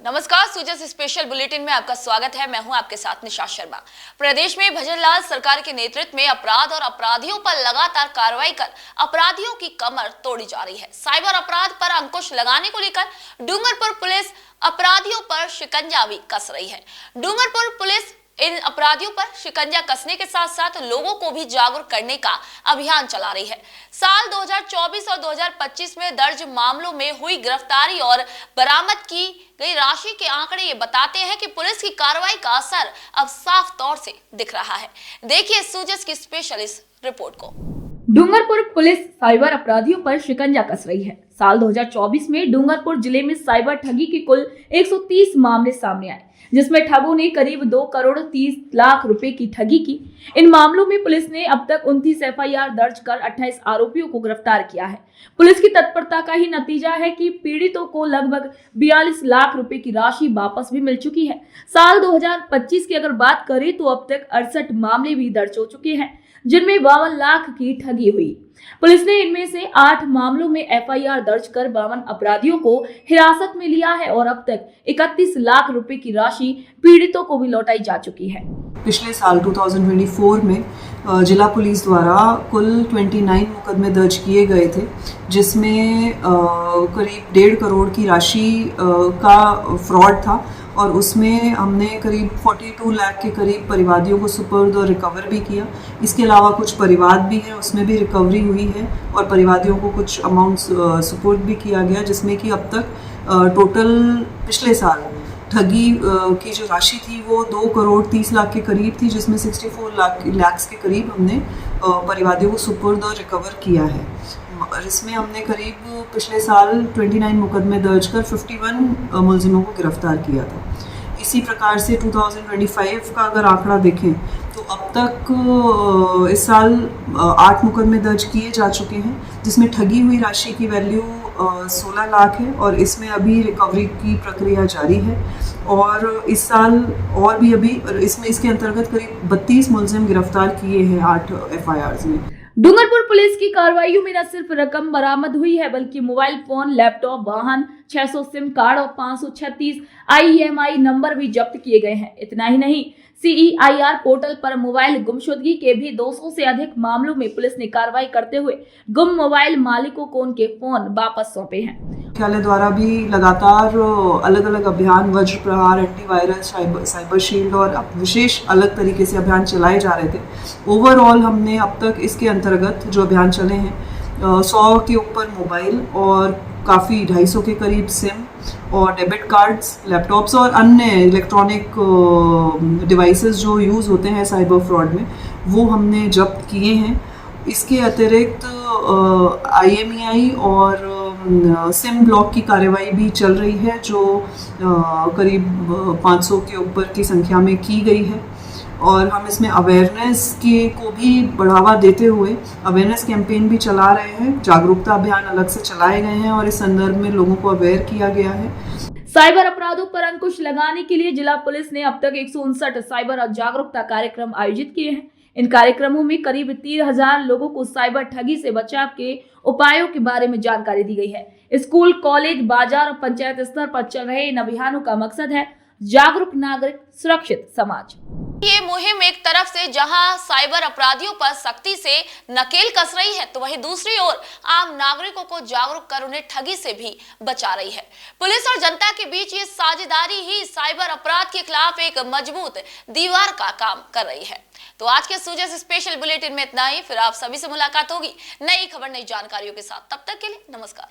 नमस्कार, सूजस special bulletin में आपका स्वागत है। मैं हूं आपके साथ निशा शर्मा। प्रदेश में भजनलाल सरकार के नेतृत्व में अपराध और अपराधियों पर लगातार कार्रवाई कर अपराधियों की कमर तोड़ी जा रही है। साइबर अपराध पर अंकुश लगाने को लेकर डूंगरपुर पुलिस अपराधियों पर शिकंजा भी कस रही है। डूंगरपुर पुलिस इन अपराधियों पर शिकंजा कसने के साथ साथ लोगों को भी जागरूक करने का अभियान चला रही है। साल 2024 और 2025 में दर्ज मामलों में हुई गिरफ्तारी और बरामद की गई राशि के आंकड़े ये बताते हैं कि पुलिस की कार्रवाई का असर अब साफ तौर से दिख रहा है। देखिए सूजस की स्पेशल इस रिपोर्ट को। डूंगरपुर पुलिस साइबर अपराधियों पर शिकंजा कस रही है। साल 2024 में डूंगरपुर जिले में साइबर ठगी के कुल 130 मामले सामने आए, जिसमें ठगों ने करीब 2 करोड़ 30 लाख रुपए की ठगी की। इन मामलों में पुलिस ने अब तक 29 एफआईआर दर्ज कर 28 आरोपियों को गिरफ्तार किया है। पुलिस की तत्परता का ही नतीजा है कि पीड़ितों को लगभग 42 लाख रुपए की राशि वापस भी मिल चुकी है। साल 2025 की अगर बात करें तो अब तक 68 मामले भी दर्ज हो चुके हैं, जिनमें 52 लाख की ठगी हुई। पुलिस ने इनमें से 8 मामलों में एफआईआर दर्ज कर 52 अपराधियों को हिरासत में लिया है और अब तक 31 लाख रुपए की राशि पीड़ितों को भी लौटाई जा चुकी है। पिछले साल 2024 में जिला पुलिस द्वारा कुल 29 मुकदमे दर्ज किए गए थे, जिसमें करीब 1.5 करोड़ की राशि का फ्रॉड था और उसमें हमने करीब 42 लाख के करीब परिवादियों को सुपर्द और रिकवर भी किया। इसके अलावा कुछ परिवाद भी हैं, उसमें भी रिकवरी हुई है और परिवादियों को कुछ अमाउंट सुपर्द भी किया गया, जिसमें कि अब तक टोटल पिछले साल ठगी की जो राशि थी वो 2 करोड़ 30 लाख के करीब थी, जिसमें 64 लाख के करीब हमने परिवादियों को सुपुर्द और रिकवर किया है। इसमें हमने करीब पिछले साल 29 मुकदमे दर्ज कर 51 मुलजिमों को गिरफ्तार किया था। इसी प्रकार से 2025 का अगर आंकड़ा देखें तो अब तक इस साल 8 मुकदमे दर्ज किए जा चुके हैं, जिसमें ठगी हुई राशि की वैल्यू 16 लाख है और इसमें अभी रिकवरी की प्रक्रिया जारी है। और इस साल और भी अभी इसके अंतर्गत करीब 32 मुलजिम गिरफ्तार किए हैं 8 एफआईआर में। डूंगरपुर पुलिस की कार्रवाइयों में न सिर्फ रकम बरामद हुई है, बल्कि मोबाइल फोन, लैपटॉप, वाहन, 600 सिम कार्ड और 536 आईएमआई नंबर भी जब्त किए गए हैं। इतना ही नहीं, CEIR पोर्टल पर मोबाइल गुमशुदगी के भी 200 से अधिक मामलों में पुलिस ने कार्रवाई करते हुए गुम मोबाइल मालिकों को उनके फोन वापस सौंपे हैं। मुख्यालय द्वारा भी लगातार अलग अलग अभियान, वज्र प्रहार, एंटीवायरस, साइबर शील्ड और विशेष अलग तरीके से अभियान चलाए जा रहे थे। ओवरऑल हमने अब तक इसके अंतर्गत जो अभियान चले हैं 100 के ऊपर मोबाइल और काफ़ी 250 के करीब सिम और डेबिट कार्ड्स, लैपटॉप्स और अन्य इलेक्ट्रॉनिक डिवाइसेस जो यूज़ होते हैं साइबर फ्रॉड में, वो हमने जब्त किए हैं। इसके अतिरिक्त IMEI और सिम ब्लॉक की कार्रवाई भी चल रही है, जो करीब 500 के ऊपर की संख्या में की गई है। और हम इसमें अवेयरनेस को भी बढ़ावा देते हुए अवेयरनेस कैंपेन भी चला रहे हैं। जागरूकता अभियान अलग से चलाए गए हैं और इस संदर्भ में लोगों को अवेयर किया गया है। साइबर अपराधों पर अंकुश लगाने के लिए जिला पुलिस ने अब तक 159 साइबर जागरूकता कार्यक्रम आयोजित किए हैं। इन कार्यक्रमों में करीब 30,000 लोगों को साइबर ठगी से बचाव के उपायों के बारे में जानकारी दी गई है। स्कूल, कॉलेज, बाजार और पंचायत स्तर पर चल रहे इन अभियानों का मकसद है जागरूक नागरिक, सुरक्षित समाज। ये मुहिम एक तरफ से जहां साइबर अपराधियों पर सख्ती से नकेल कस रही है, तो वहीं दूसरी ओर आम नागरिकों को जागरूक कर उन्हें ठगी से भी बचा रही है। पुलिस और जनता के बीच ये साझेदारी ही साइबर अपराध के खिलाफ एक मजबूत दीवार का काम कर रही है। तो आज के सूजस स्पेशल बुलेटिन में इतना ही। फिर आप सभी से मुलाकात होगी नई खबर, नई जानकारियों के साथ। तब तक के लिए नमस्कार।